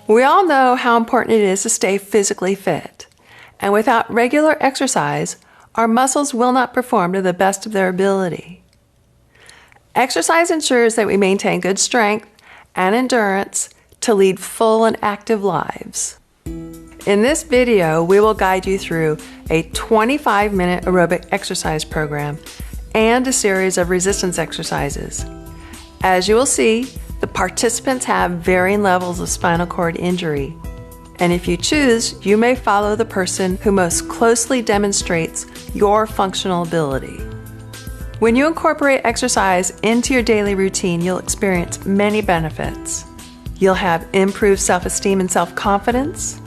We all know how important it is to stay physically fit, and without regular exercise, our muscles will not perform to the best of their ability. Exercise ensures that we maintain good strength and endurance to lead full and active lives. In this video, we will guide you through a 25-minute aerobic exercise program and a series of resistance exercises. As you will see, the participants have varying levels of spinal cord injury, and if you choose, you may follow the person who most closely demonstrates your functional ability. When you incorporate exercise into your daily routine, you'll experience many benefits. You'll have improved self-esteem and self-confidence.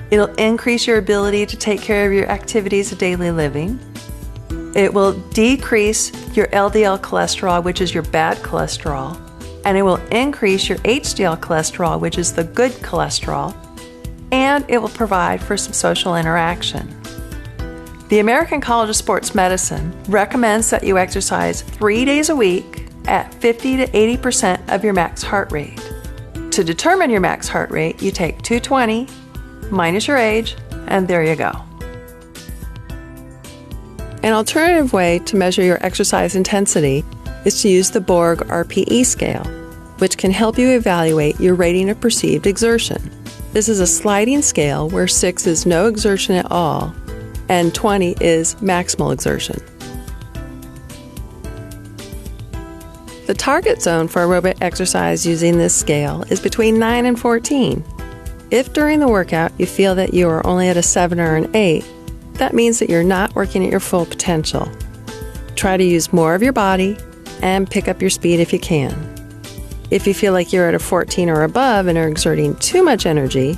It'll increase your ability to take care of your activities of daily living. It will decrease your LDL cholesterol, which is your bad cholesterol, and it will increase your HDL cholesterol, which is the good cholesterol, and it will provide for some social interaction. The American College of Sports Medicine recommends that you exercise 3 days a week at 50 to 80% of your max heart rate. To determine your max heart rate, you take 220 minus your age, and there you go. An alternative way to measure your exercise intensity is to use the Borg RPE scale, which can help you evaluate your rating of perceived exertion. This is a sliding scale where 6 is no exertion at all and 20 is maximal exertion. The target zone for aerobic exercise using this scale is between 9 and 14. If during the workout you feel that you are only at a 7 or an 8, that means that you're not working at your full potential. Try to use more of your body and pick up your speed if you can. If you feel like you're at a 14 or above and are exerting too much energy,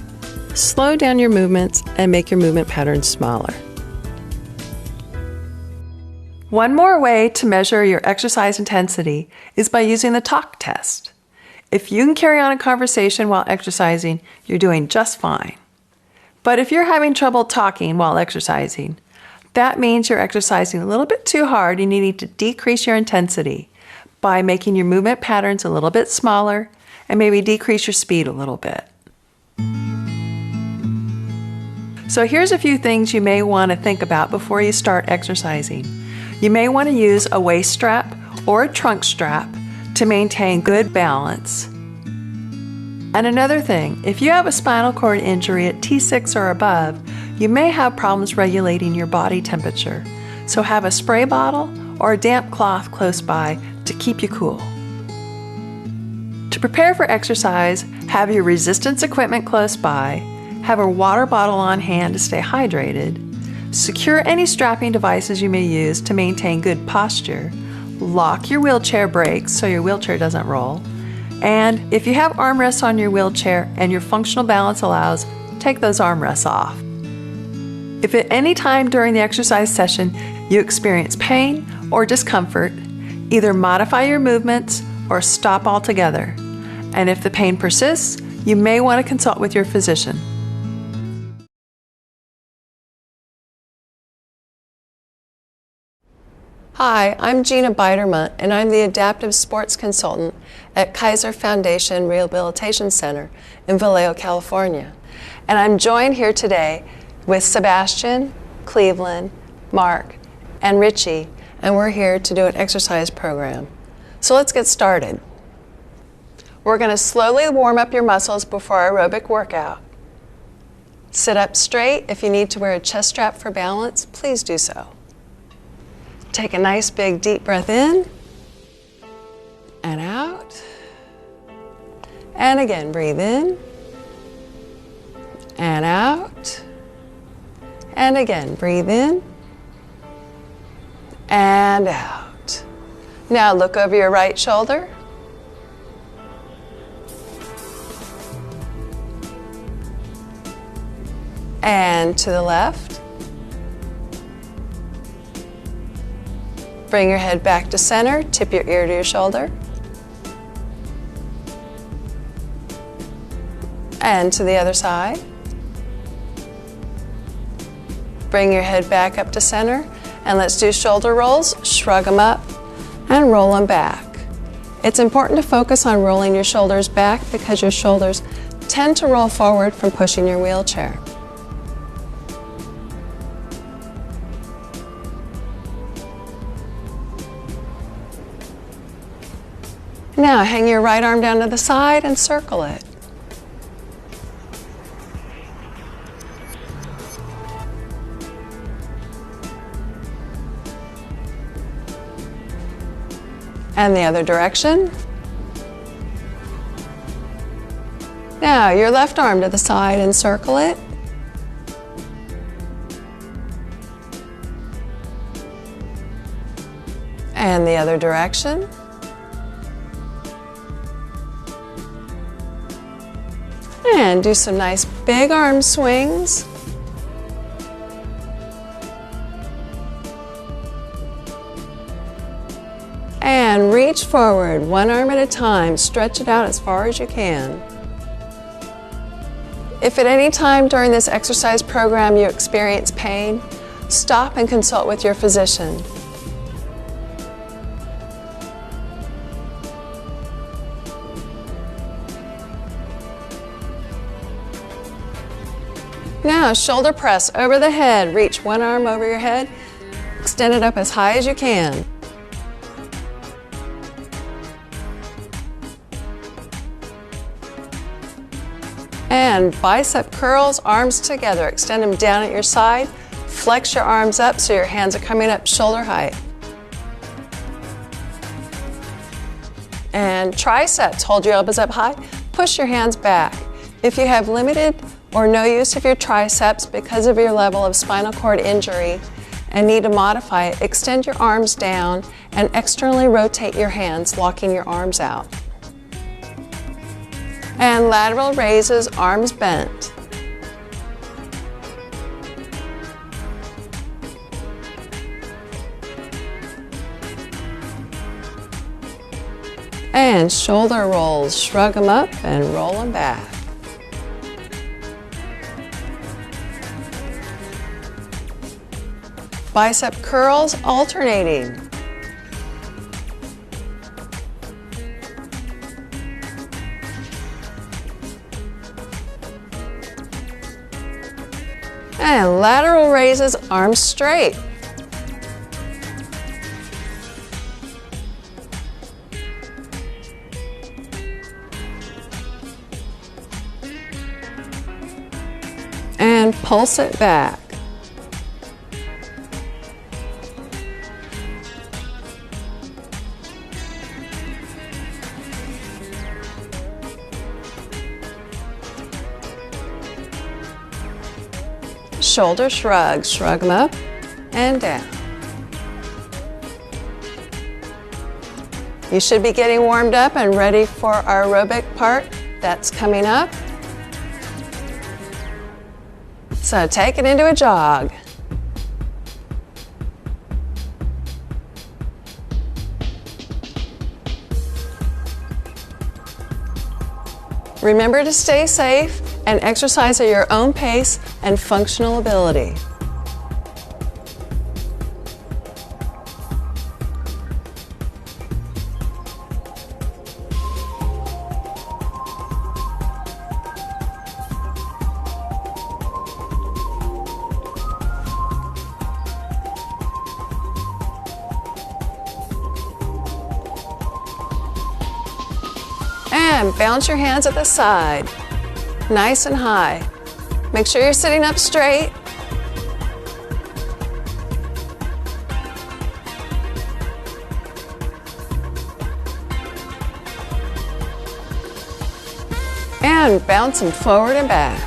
slow down your movements and make your movement patterns smaller. One more way to measure your exercise intensity is by using the talk test. If you can carry on a conversation while exercising, you're doing just fine. But if you're having trouble talking while exercising, that means you're exercising a little bit too hard and you need to decrease your intensity by making your movement patterns a little bit smaller and maybe decrease your speed a little bit. So here's a few things you may want to think about before you start exercising. You may want to use a waist strap or a trunk strap to maintain good balance. And another thing, if you have a spinal cord injury at T6 or above, you may have problems regulating your body temperature. So have a spray bottle or a damp cloth close by to keep you cool. To prepare for exercise, have your resistance equipment close by, have a water bottle on hand to stay hydrated, secure any strapping devices you may use to maintain good posture, lock your wheelchair brakes so your wheelchair doesn't roll, and if you have armrests on your wheelchair and your functional balance allows, take those armrests off. If at any time during the exercise session you experience pain or discomfort, either modify your movements or stop altogether. And if the pain persists, you may want to consult with your physician. Hi, I'm Gina Bidermunt, and I'm the Adaptive Sports Consultant at Kaiser Foundation Rehabilitation Center in Vallejo, California. And I'm joined here today with Sebastian, Cleveland, Mark, and Richie, and we're here to do an exercise program. So let's get started. We're going to slowly warm up your muscles before our aerobic workout. Sit up straight. If you need to wear a chest strap for balance, please do so. Take a nice big deep breath in and out. And again, breathe in and out. And again, breathe in and out. Now look over your right shoulder. And to the left. Bring your head back to center, tip your ear to your shoulder. And to the other side. Bring your head back up to center, and let's do shoulder rolls. Shrug them up and roll them back. It's important to focus on rolling your shoulders back because your shoulders tend to roll forward from pushing your wheelchair. Now hang your right arm down to the side and circle it. And the other direction. Now your left arm to the side and circle it. And the other direction. And do some nice big arm swings. And reach forward, one arm at a time. Stretch it out as far as you can. If at any time during this exercise program you experience pain, stop and consult with your physician. Now, shoulder press over the head. Reach one arm over your head. Extend it up as high as you can. And bicep curls, arms together. Extend them down at your side. Flex your arms up so your hands are coming up shoulder height. And triceps, hold your elbows up high. Push your hands back. If you have limited or no use of your triceps because of your level of spinal cord injury and need to modify it, extend your arms down and externally rotate your hands, locking your arms out. And lateral raises, arms bent. And shoulder rolls, shrug them up and roll them back. Bicep curls, alternating. And lateral raises, arms straight. And pulse it back. Shoulder shrugs, shrug them up and down. You should be getting warmed up and ready for our aerobic part that's coming up. So take it into a jog. Remember to stay safe and exercise at your own pace and functional ability. And bounce your hands at the side, nice and high. Make sure you're sitting up straight. And bounce them forward and back.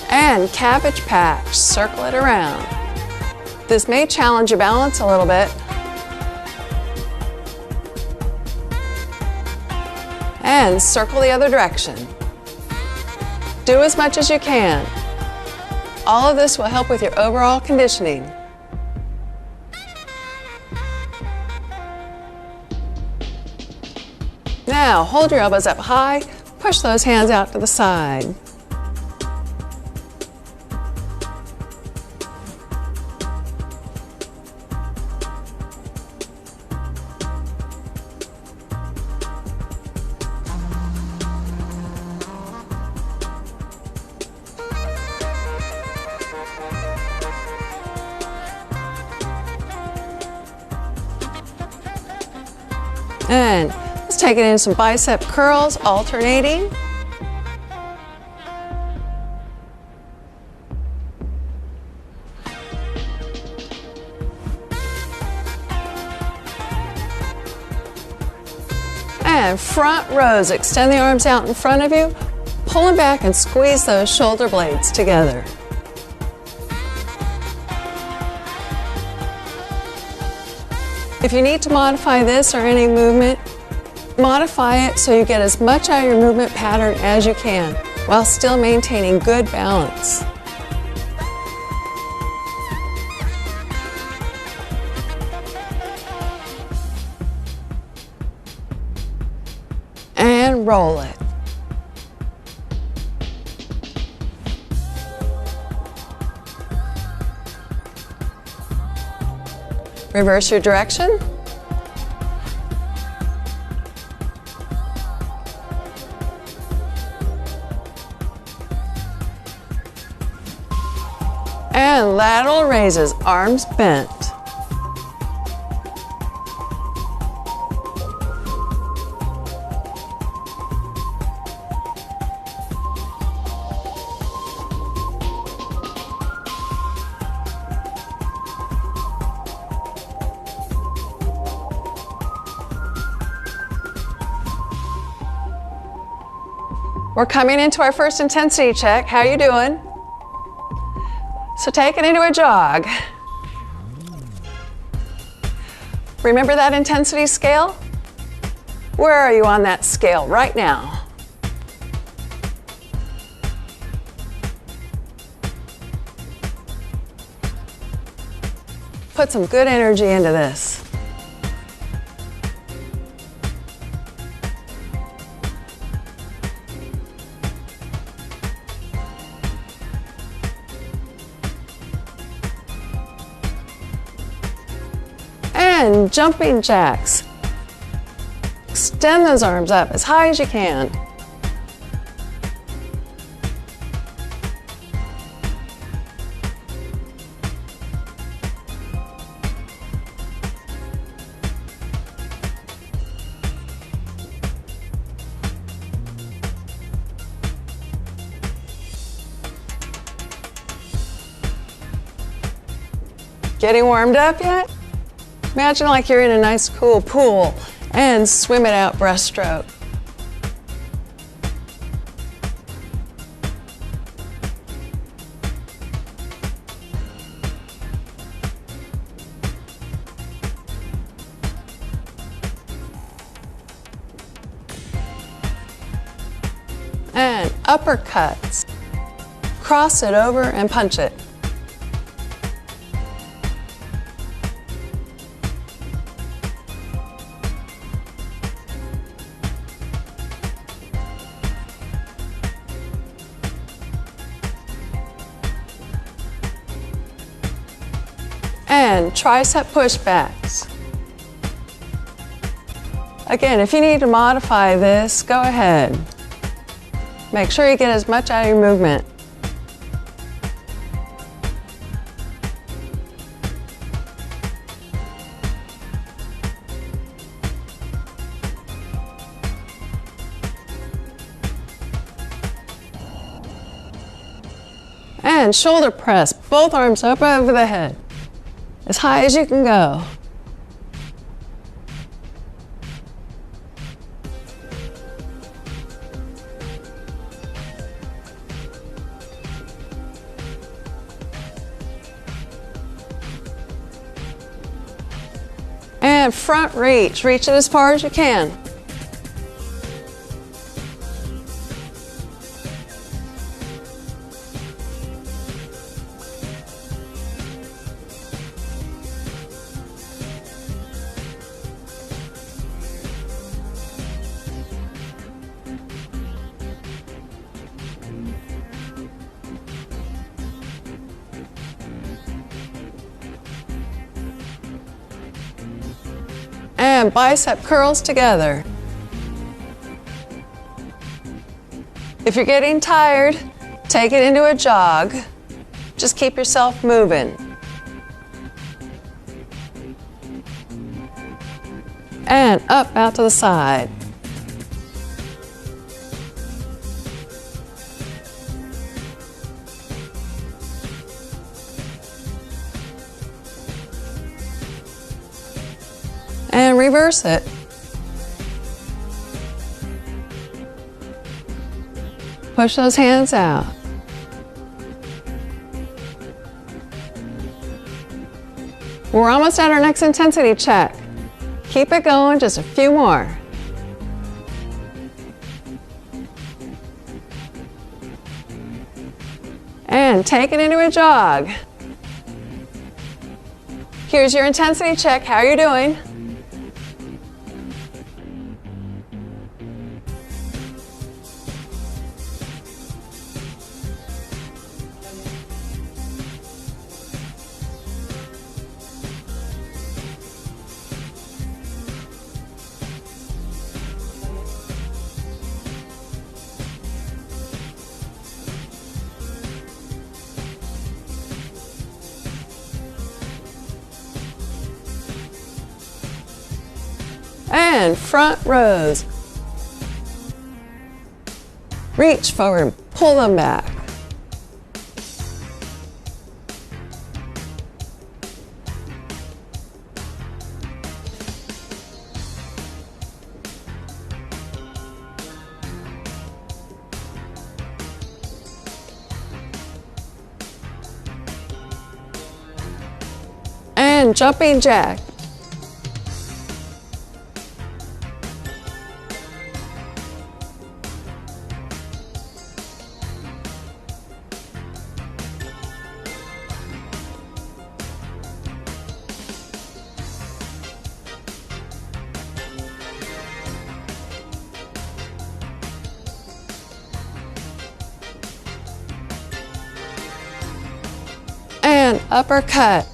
And cabbage patch, circle it around. This may challenge your balance a little bit. And circle the other direction. Do as much as you can. All of this will help with your overall conditioning. Now, hold your elbows up high, push those hands out to the side. And let's take it in some bicep curls, alternating. And front rows, extend the arms out in front of you, pull them back and squeeze those shoulder blades together. If you need to modify this or any movement, modify it so you get as much out of your movement pattern as you can while still maintaining good balance. And roll it. Reverse your direction. And lateral raises, arms bent. We're coming into our first intensity check. How you doing? So take it into a jog. Remember that intensity scale? Where are you on that scale right now? Put some good energy into this. And jumping jacks. Extend those arms up as high as you can. Getting warmed up yet? Imagine like you're in a nice cool pool and swim it out breaststroke. And uppercuts. Cross it over and punch it. And tricep pushbacks. Again, if you need to modify this, go ahead. Make sure you get as much out of your movement. And shoulder press, both arms up over the head. As high as you can go. And front reach. Reach it as far as you can. And bicep curls together. If you're getting tired, take it into a jog. Just keep yourself moving. And up out to the side. And reverse it. Push those hands out. We're almost at our next intensity check. Keep it going, just a few more. And take it into a jog. Here's your intensity check. How are you doing? And front rows. Reach forward and pull them back. And jumping jack. And uppercut.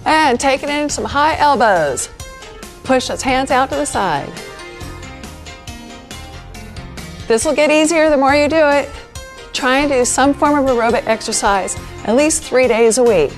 And take it in some high elbows. Push those hands out to the side. This will get easier the more you do it. Try and do some form of aerobic exercise at least 3 days a week.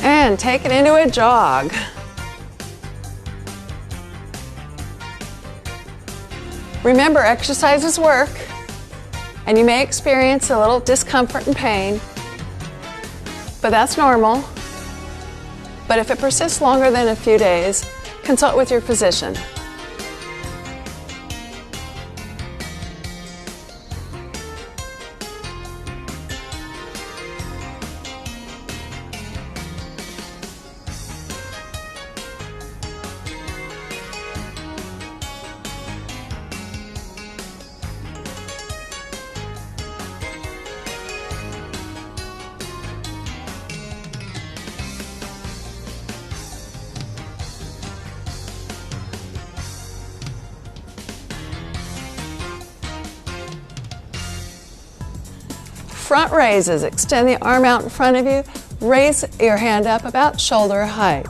And take it into a jog. Remember, exercises work, and you may experience a little discomfort and pain, but that's normal. But if it persists longer than a few days, consult with your physician. Front raises. Extend the arm out in front of you. Raise your hand up about shoulder height.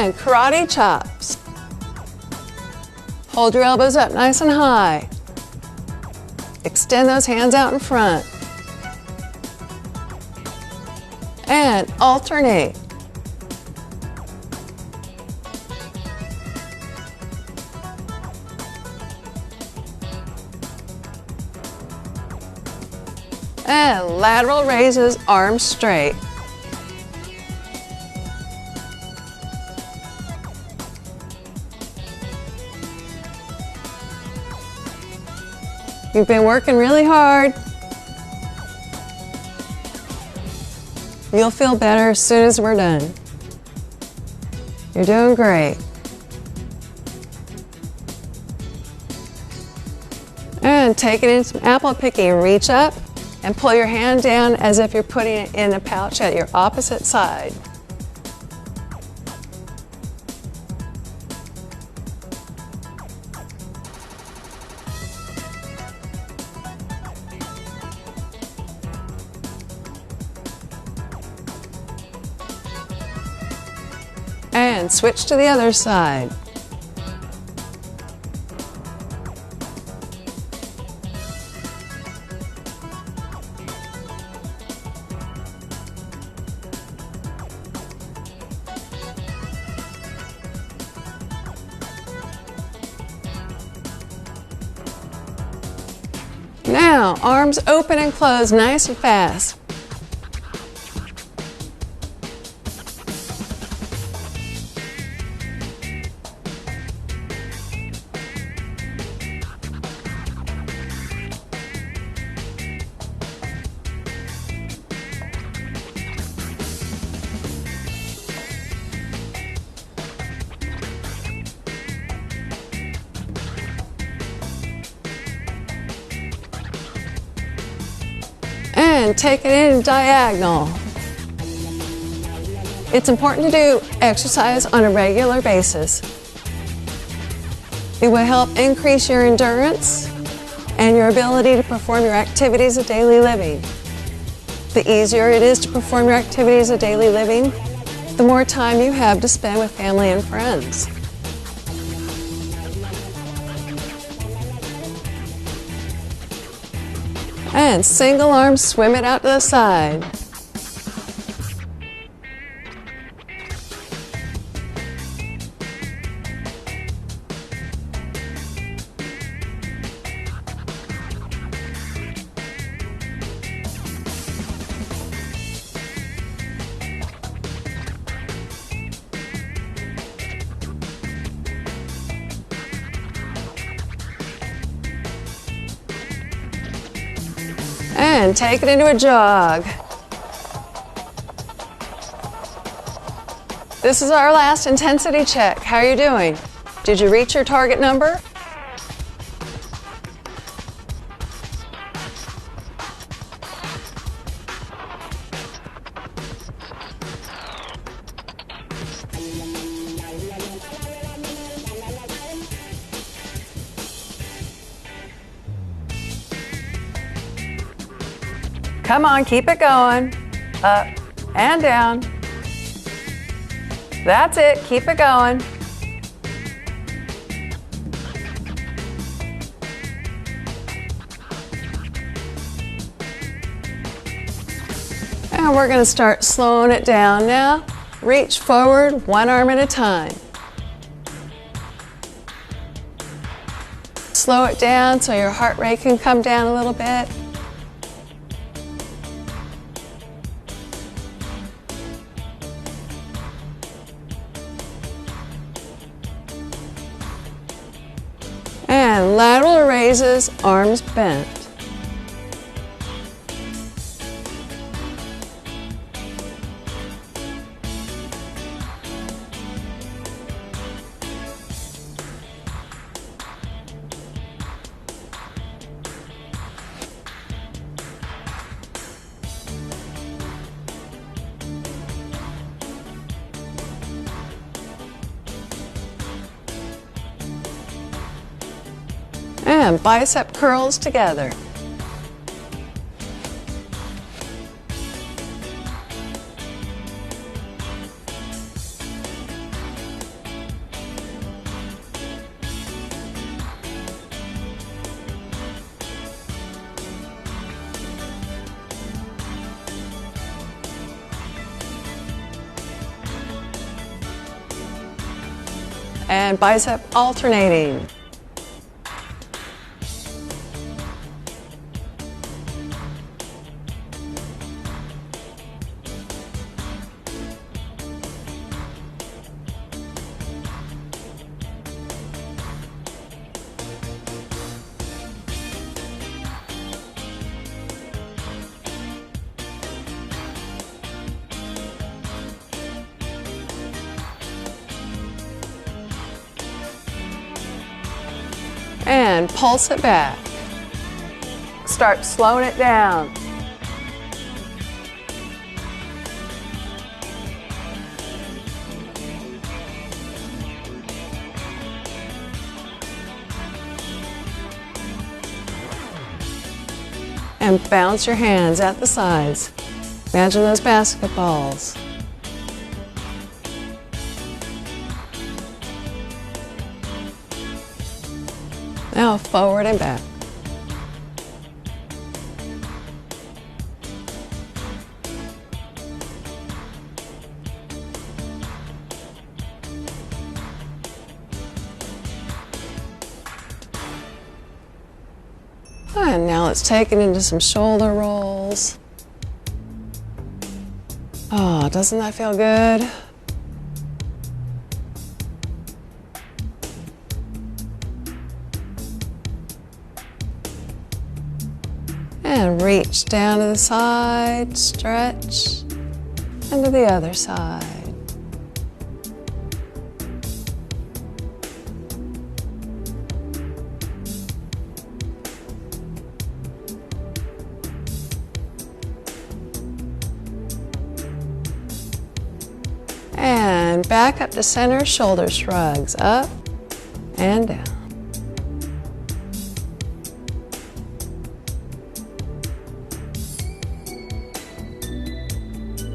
And karate chops. Hold your elbows up nice and high. Extend those hands out in front. And alternate. And lateral raises, arms straight. You've been working really hard. You'll feel better as soon as we're done. You're doing great. And take it in some apple picking. Reach up and pull your hand down as if you're putting it in a pouch at your opposite side. And switch to the other side. Now, arms open and close nice and fast. And take it in diagonal. It's important to do exercise on a regular basis. It will help increase your endurance and your ability to perform your activities of daily living. The easier it is to perform your activities of daily living, the more time you have to spend with family and friends. And single arm, swim it out to the side. And take it into a jog. This is our last intensity check. How are you doing? Did you reach your target number? Come on, keep it going. Up and down. That's it, keep it going. And we're going to start slowing it down now. Reach forward, one arm at a time. Slow it down so your heart rate can come down a little bit. And lateral raises, arms bent. And bicep curls together. And bicep alternating. And pulse it back. Start slowing it down. And bounce your hands at the sides. Imagine those basketballs. Now forward and back. And now let's take it into some shoulder rolls. Oh, doesn't that feel good? And reach down to the side, stretch, and to the other side. And back up to center, shoulder shrugs, up and down.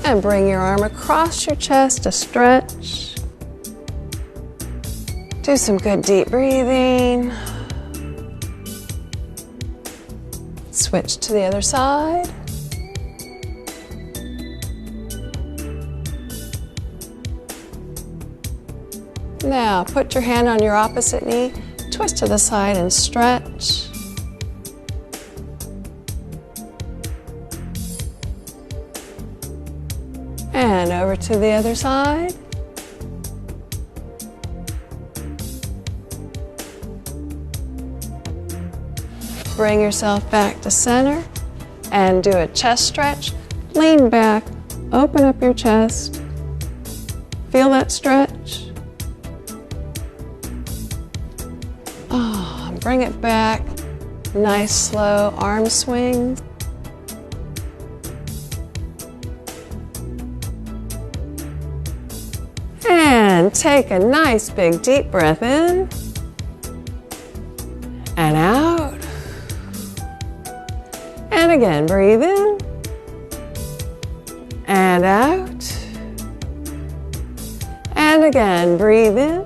And bring your arm across your chest to stretch. Do some good deep breathing. Switch to the other side. Now put your hand on your opposite knee, twist to the side and stretch. And over to the other side. Bring yourself back to center and do a chest stretch. Lean back, open up your chest. Feel that stretch. Oh, bring it back. Nice slow arm swings. And take a nice big deep breath in and out. And again, breathe in and out. And again, breathe in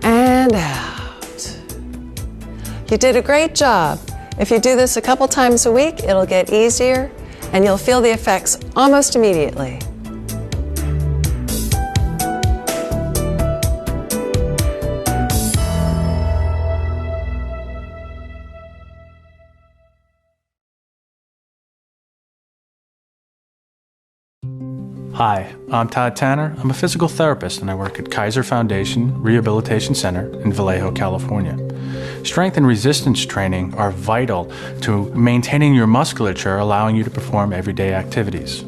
and out. You did a great job. If you do this a couple times a week, it'll get easier and you'll feel the effects almost immediately. Hi, I'm Todd Tanner. I'm a physical therapist and I work at Kaiser Foundation Rehabilitation Center in Vallejo, California. Strength and resistance training are vital to maintaining your musculature, allowing you to perform everyday activities.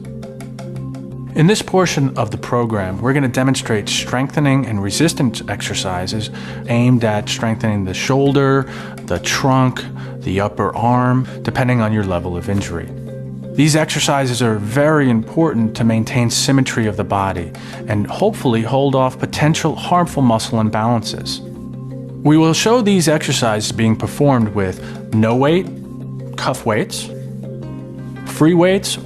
In this portion of the program, we're going to demonstrate strengthening and resistance exercises aimed at strengthening the shoulder, the trunk, the upper arm, depending on your level of injury. These exercises are very important to maintain symmetry of the body and hopefully hold off potential harmful muscle imbalances. We will show these exercises being performed with no weight, cuff weights, free weights,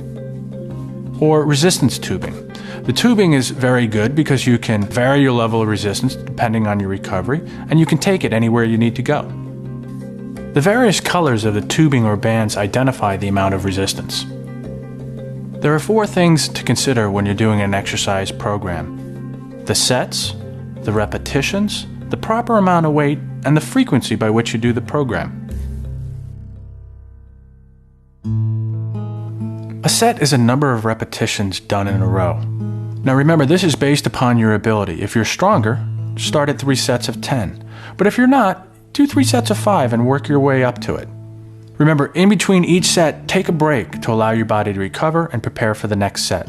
or resistance tubing. The tubing is very good because you can vary your level of resistance depending on your recovery, and you can take it anywhere you need to go. The various colors of the tubing or bands identify the amount of resistance. There are 4 things to consider when you're doing an exercise program: the sets, the repetitions, the proper amount of weight, and the frequency by which you do the program. A set is a number of repetitions done in a row. Now remember, this is based upon your ability. If you're stronger, start at 3 sets of 10. But if you're not, do 3 sets of 5 and work your way up to it. Remember, in between each set, take a break to allow your body to recover and prepare for the next set.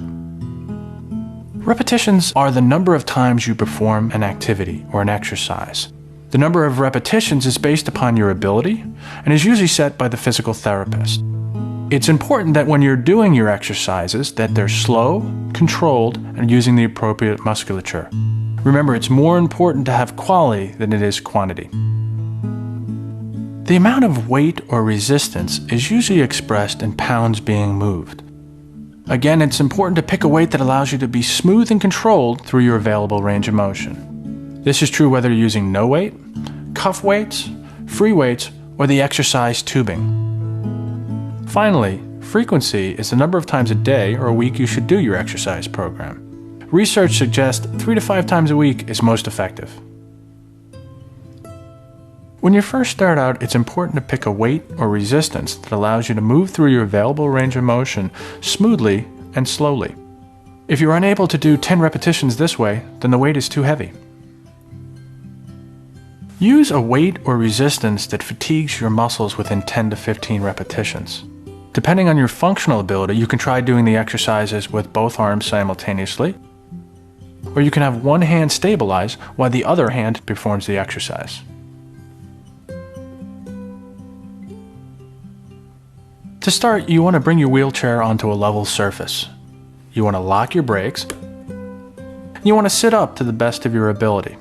Repetitions are the number of times you perform an activity or an exercise. The number of repetitions is based upon your ability and is usually set by the physical therapist. It's important that when you're doing your exercises that they're slow, controlled, and using the appropriate musculature. Remember, it's more important to have quality than it is quantity. The amount of weight or resistance is usually expressed in pounds being moved. Again, it's important to pick a weight that allows you to be smooth and controlled through your available range of motion. This is true whether you're using no weight, cuff weights, free weights, or the exercise tubing. Finally, frequency is the number of times a day or a week you should do your exercise program. Research suggests 3 to 5 times a week is most effective. When you first start out, it's important to pick a weight or resistance that allows you to move through your available range of motion smoothly and slowly. If you're unable to do 10 repetitions this way, then the weight is too heavy. Use a weight or resistance that fatigues your muscles within 10 to 15 repetitions. Depending on your functional ability, you can try doing the exercises with both arms simultaneously, or you can have one hand stabilize while the other hand performs the exercise. To start, you want to bring your wheelchair onto a level surface. You want to lock your brakes. You want to sit up to the best of your ability.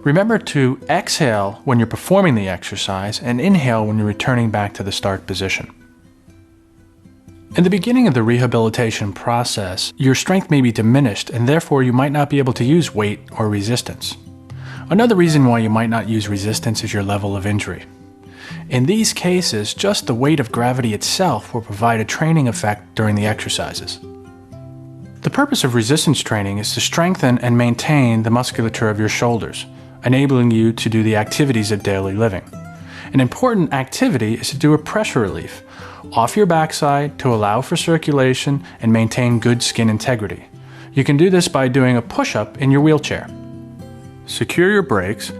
Remember to exhale when you're performing the exercise and inhale when you're returning back to the start position. In the beginning of the rehabilitation process, your strength may be diminished and therefore you might not be able to use weight or resistance. Another reason why you might not use resistance is your level of injury. In these cases, just the weight of gravity itself will provide a training effect during the exercises. The purpose of resistance training is to strengthen and maintain the musculature of your shoulders, enabling you to do the activities of daily living. An important activity is to do a pressure relief off your backside to allow for circulation and maintain good skin integrity. You can do this by doing a push-up in your wheelchair. Secure your brakes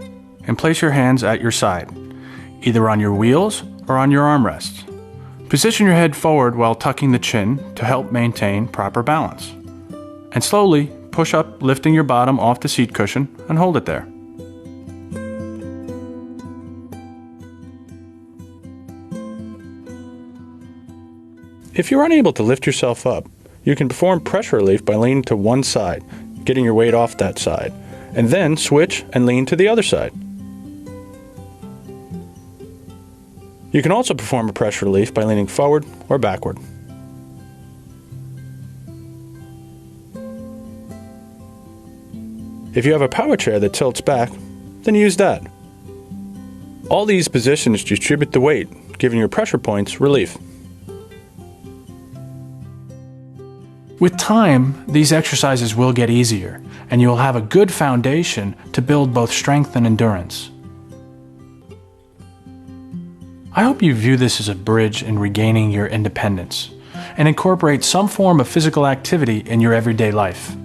and place your hands at your side, either on your wheels or on your armrests. Position your head forward while tucking the chin to help maintain proper balance. And slowly push up, lifting your bottom off the seat cushion and hold it there. If you're unable to lift yourself up, you can perform pressure relief by leaning to one side, getting your weight off that side, and then switch and lean to the other side. You can also perform a pressure relief by leaning forward or backward. If you have a power chair that tilts back, then use that. All these positions distribute the weight, giving your pressure points relief. With time, these exercises will get easier, and you will have a good foundation to build both strength and endurance. I hope you view this as a bridge in regaining your independence, and incorporate some form of physical activity in your everyday life.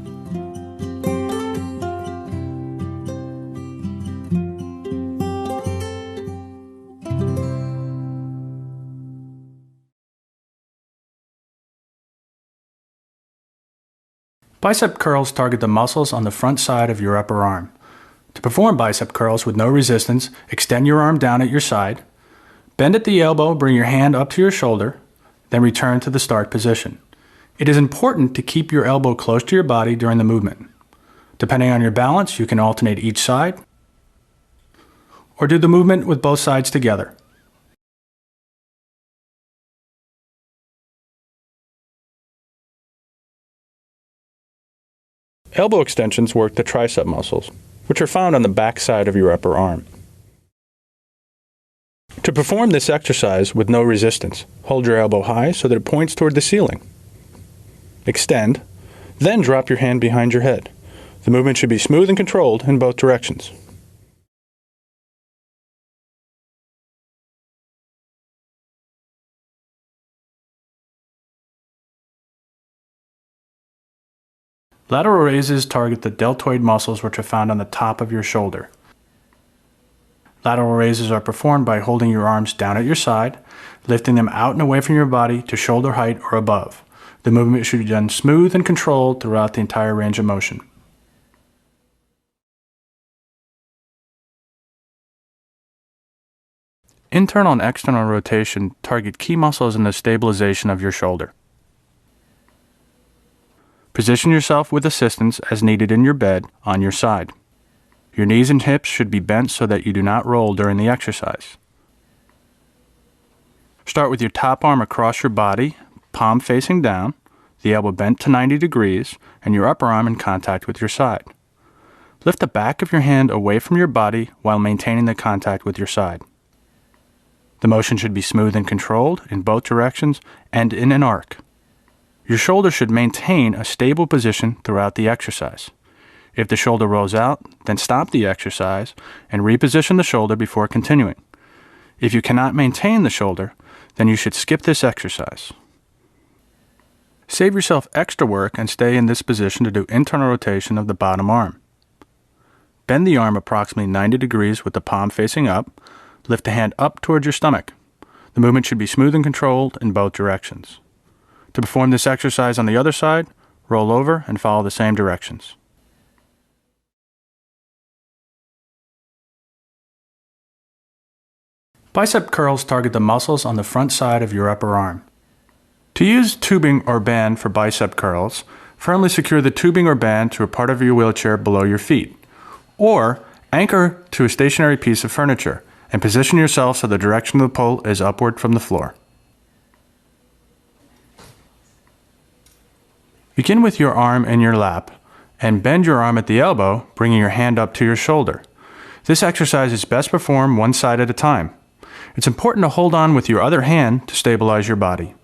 Bicep curls target the muscles on the front side of your upper arm. To perform bicep curls with no resistance, extend your arm down at your side, bend at the elbow, bring your hand up to your shoulder, then return to the start position. It is important to keep your elbow close to your body during the movement. Depending on your balance, you can alternate each side or do the movement with both sides together. Elbow extensions work the tricep muscles, which are found on the back side of your upper arm. To perform this exercise with no resistance, hold your elbow high so that it points toward the ceiling. Extend, then drop your hand behind your head. The movement should be smooth and controlled in both directions. Lateral raises target the deltoid muscles which are found on the top of your shoulder. Lateral raises are performed by holding your arms down at your side, lifting them out and away from your body to shoulder height or above. The movement should be done smooth and controlled throughout the entire range of motion. Internal and external rotation target key muscles in the stabilization of your shoulder. Position yourself with assistance as needed in your bed on your side. Your knees and hips should be bent so that you do not roll during the exercise. Start with your top arm across your body, palm facing down, the elbow bent to 90 degrees, and your upper arm in contact with your side. Lift the back of your hand away from your body while maintaining the contact with your side. The motion should be smooth and controlled in both directions and in an arc. Your shoulder should maintain a stable position throughout the exercise. If the shoulder rolls out, then stop the exercise and reposition the shoulder before continuing. If you cannot maintain the shoulder, then you should skip this exercise. Save yourself extra work and stay in this position to do internal rotation of the bottom arm. Bend the arm approximately 90 degrees with the palm facing up. Lift the hand up towards your stomach. The movement should be smooth and controlled in both directions. To perform this exercise on the other side, roll over and follow the same directions. Bicep curls target the muscles on the front side of your upper arm. To use tubing or band for bicep curls, firmly secure the tubing or band to a part of your wheelchair below your feet, or anchor to a stationary piece of furniture and position yourself so the direction of the pull is upward from the floor. Begin with your arm in your lap and bend your arm at the elbow, bringing your hand up to your shoulder. This exercise is best performed one side at a time. It's important to hold on with your other hand to stabilize your body.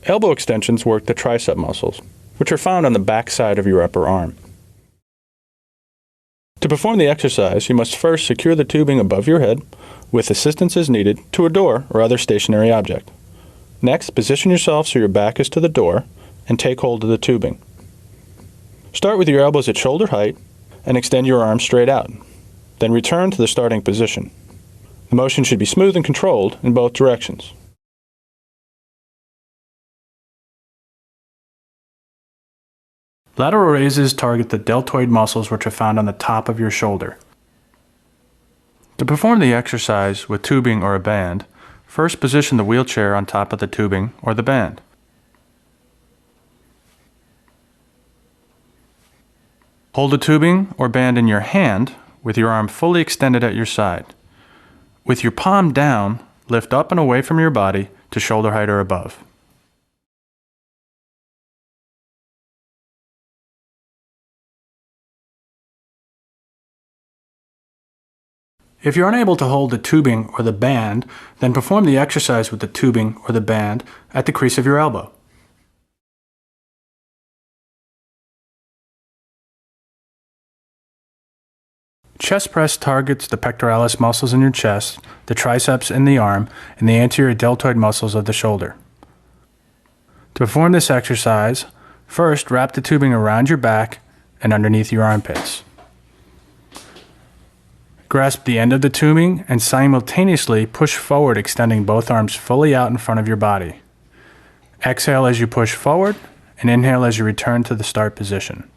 Elbow extensions work the tricep muscles, which are found on the back side of your upper arm. To perform the exercise, you must first secure the tubing above your head, with assistance as needed, to a door or other stationary object. Next, position yourself so your back is to the door and take hold of the tubing. Start with your elbows at shoulder height and extend your arms straight out. Then return to the starting position. The motion should be smooth and controlled in both directions. Lateral raises target the deltoid muscles which are found on the top of your shoulder. To perform the exercise with tubing or a band, first position the wheelchair on top of the tubing or the band. Hold the tubing or band in your hand with your arm fully extended at your side. With your palm down, lift up and away from your body to shoulder height or above. If you're unable to hold the tubing or the band, then perform the exercise with the tubing or the band at the crease of your elbow. Chest press targets the pectoralis muscles in your chest, the triceps in the arm, and the anterior deltoid muscles of the shoulder. To perform this exercise, first wrap the tubing around your back and underneath your armpits. Grasp the end of the tubing and simultaneously push forward, extending both arms fully out in front of your body. Exhale as you push forward and inhale as you return to the start position.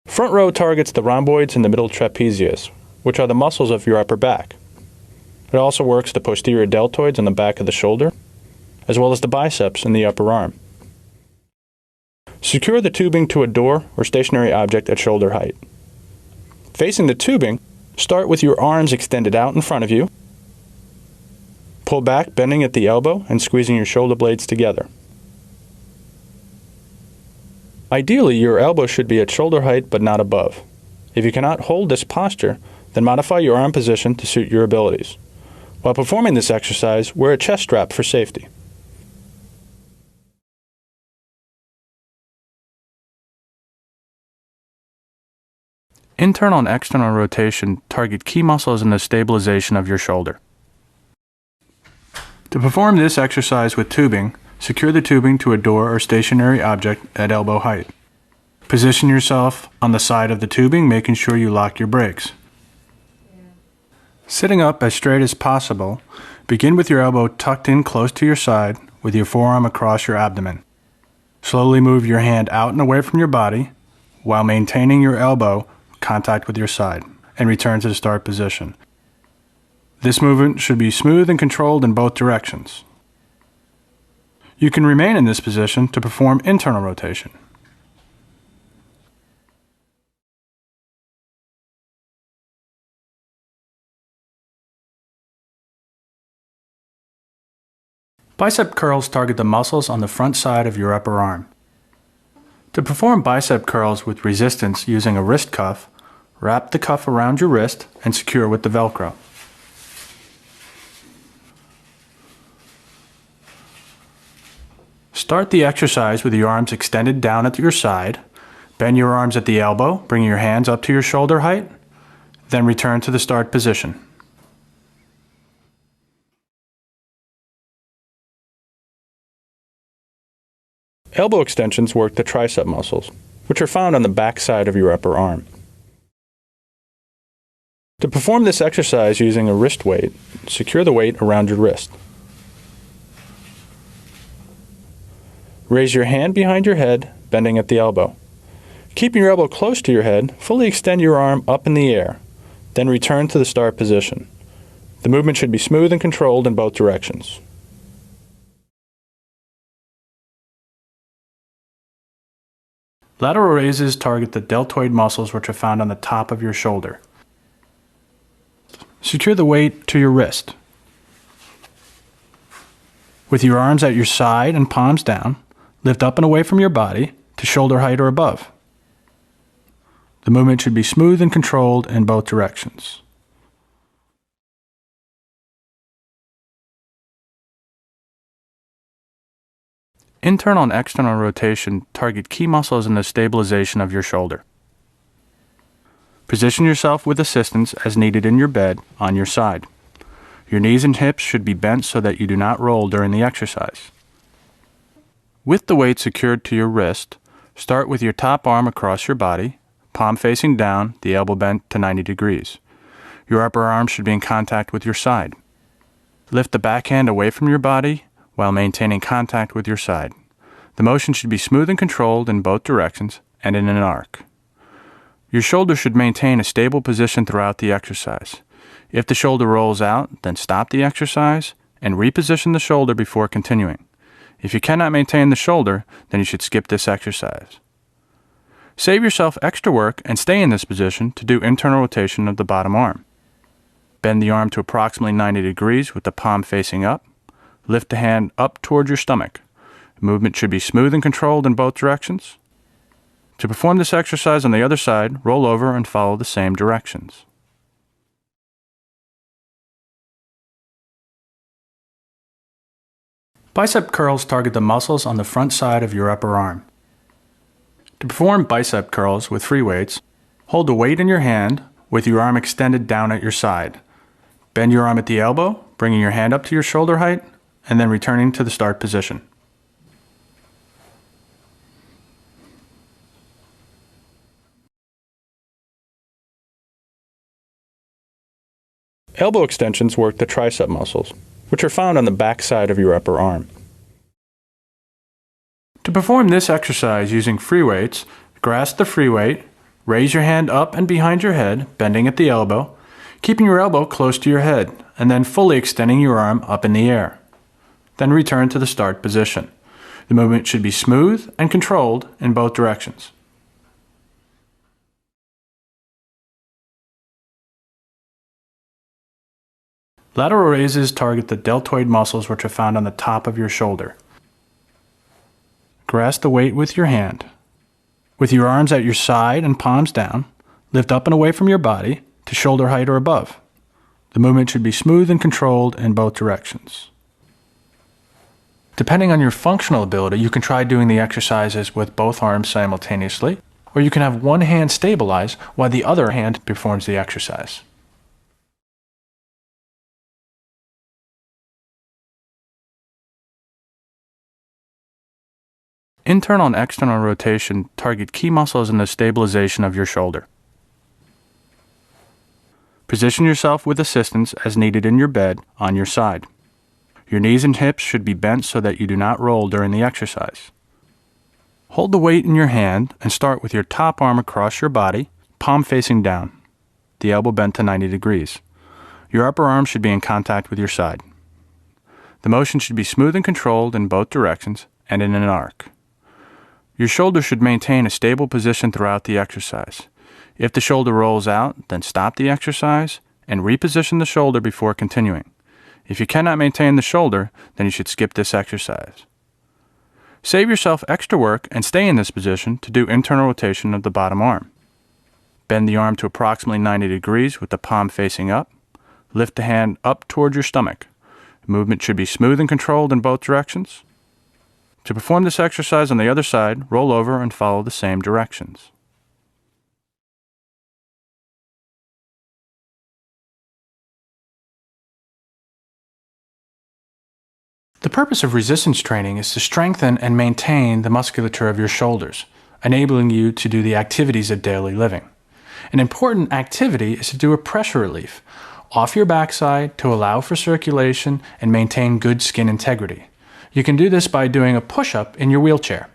Front row targets the rhomboids and the middle trapezius, which are the muscles of your upper back. It also works the posterior deltoids on the back of the shoulder, as well as the biceps in the upper arm. Secure the tubing to a door or stationary object at shoulder height. Facing the tubing, start with your arms extended out in front of you. Pull back, bending at the elbow and squeezing your shoulder blades together. Ideally, your elbow should be at shoulder height but not above. If you cannot hold this posture, then modify your arm position to suit your abilities. While performing this exercise, wear a chest strap for safety. Internal and external rotation target key muscles in the stabilization of your shoulder. To perform this exercise with tubing, secure the tubing to a door or stationary object at elbow height. Position yourself on the side of the tubing, making sure you lock your brakes. Sitting up as straight as possible, begin with your elbow tucked in close to your side with your forearm across your abdomen. Slowly move your hand out and away from your body while maintaining your elbow contact with your side, and return to the start position. This movement should be smooth and controlled in both directions. You can remain in this position to perform internal rotation. Bicep curls target the muscles on the front side of your upper arm. To perform bicep curls with resistance using a wrist cuff, wrap the cuff around your wrist and secure with the Velcro. Start the exercise with your arms extended down at your side. Bend your arms at the elbow, bringing your hands up to your shoulder height, then return to the start position. Elbow extensions work the tricep muscles, which are found on the back side of your upper arm. To perform this exercise using a wrist weight, secure the weight around your wrist. Raise your hand behind your head, bending at the elbow. Keeping your elbow close to your head, fully extend your arm up in the air, then return to the start position. The movement should be smooth and controlled in both directions. Lateral raises target the deltoid muscles which are found on the top of your shoulder. Secure the weight to your wrist. With your arms at your side and palms down, lift up and away from your body to shoulder height or above. The movement should be smooth and controlled in both directions. Internal and external rotation target key muscles in the stabilization of your shoulder. Position yourself with assistance as needed in your bed on your side. Your knees and hips should be bent so that you do not roll during the exercise. With the weight secured to your wrist, start with your top arm across your body, palm facing down, the elbow bent to 90 degrees. Your upper arm should be in contact with your side. Lift the backhand away from your body while maintaining contact with your side. The motion should be smooth and controlled in both directions and in an arc. Your shoulder should maintain a stable position throughout the exercise. If the shoulder rolls out, then stop the exercise and reposition the shoulder before continuing. If you cannot maintain the shoulder, then you should skip this exercise. Save yourself extra work and stay in this position to do internal rotation of the bottom arm. Bend the arm to approximately 90 degrees with the palm facing up. Lift the hand up towards your stomach. The movement should be smooth and controlled in both directions. To perform this exercise on the other side, roll over and follow the same directions. Bicep curls target the muscles on the front side of your upper arm. To perform bicep curls with free weights, hold the weight in your hand with your arm extended down at your side. Bend your arm at the elbow, bringing your hand up to your shoulder height, and then returning to the start position. Elbow extensions work the tricep muscles, which are found on the back side of your upper arm. To perform this exercise using free weights, grasp the free weight, raise your hand up and behind your head, bending at the elbow, keeping your elbow close to your head, and then fully extending your arm up in the air. Then return to the start position. The movement should be smooth and controlled in both directions. Lateral raises target the deltoid muscles which are found on the top of your shoulder. Grasp the weight with your hand. With your arms at your side and palms down, Lift up and away from your body to shoulder height or above. The movement should be smooth and controlled in both directions. Depending on your functional ability, you can try doing the exercises with both arms simultaneously, or you can have one hand stabilize while the other hand performs the exercise. Internal and external rotation target key muscles in the stabilization of your shoulder. Position yourself with assistance as needed in your bed on your side. Your knees and hips should be bent so that you do not roll during the exercise. Hold the weight in your hand and start with your top arm across your body, palm facing down, the elbow bent to 90 degrees. Your upper arm should be in contact with your side. The motion should be smooth and controlled in both directions and in an arc. Your shoulder should maintain a stable position throughout the exercise. If the shoulder rolls out, then stop the exercise and reposition the shoulder before continuing. If you cannot maintain the shoulder, then you should skip this exercise. Save yourself extra work and stay in this position to do internal rotation of the bottom arm. Bend the arm to approximately 90 degrees with the palm facing up. Lift the hand up toward your stomach. Movement should be smooth and controlled in both directions. To perform this exercise on the other side, roll over and follow the same directions. The purpose of resistance training is to strengthen and maintain the musculature of your shoulders, enabling you to do the activities of daily living. An important activity is to do a pressure relief off your backside to allow for circulation and maintain good skin integrity. You can do this by doing a push-up in your wheelchair.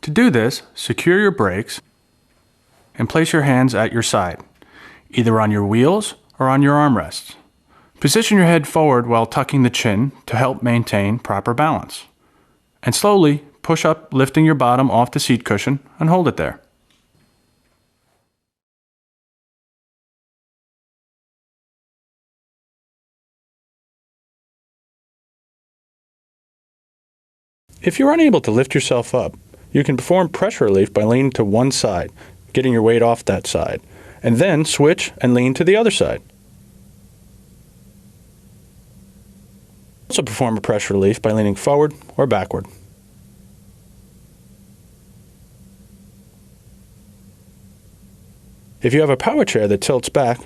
To do this, secure your brakes and place your hands at your side, either on your wheels or on your armrests. Position your head forward while tucking the chin to help maintain proper balance. And slowly push up, lifting your bottom off the seat cushion and hold it there. If you're unable to lift yourself up, you can perform pressure relief by leaning to one side, getting your weight off that side, and then switch and lean to the other side. Also perform a pressure relief by leaning forward or backward. If you have a power chair that tilts back,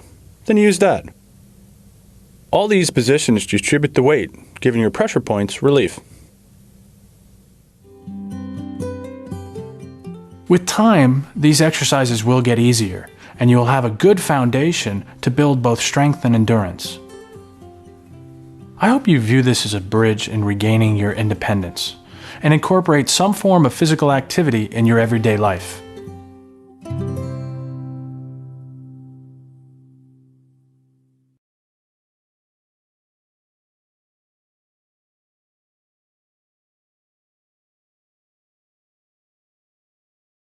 then use that. All these positions distribute the weight, giving your pressure points relief. With time, these exercises will get easier, and you will have a good foundation to build both strength and endurance. I hope you view this as a bridge in regaining your independence and incorporate some form of physical activity in your everyday life.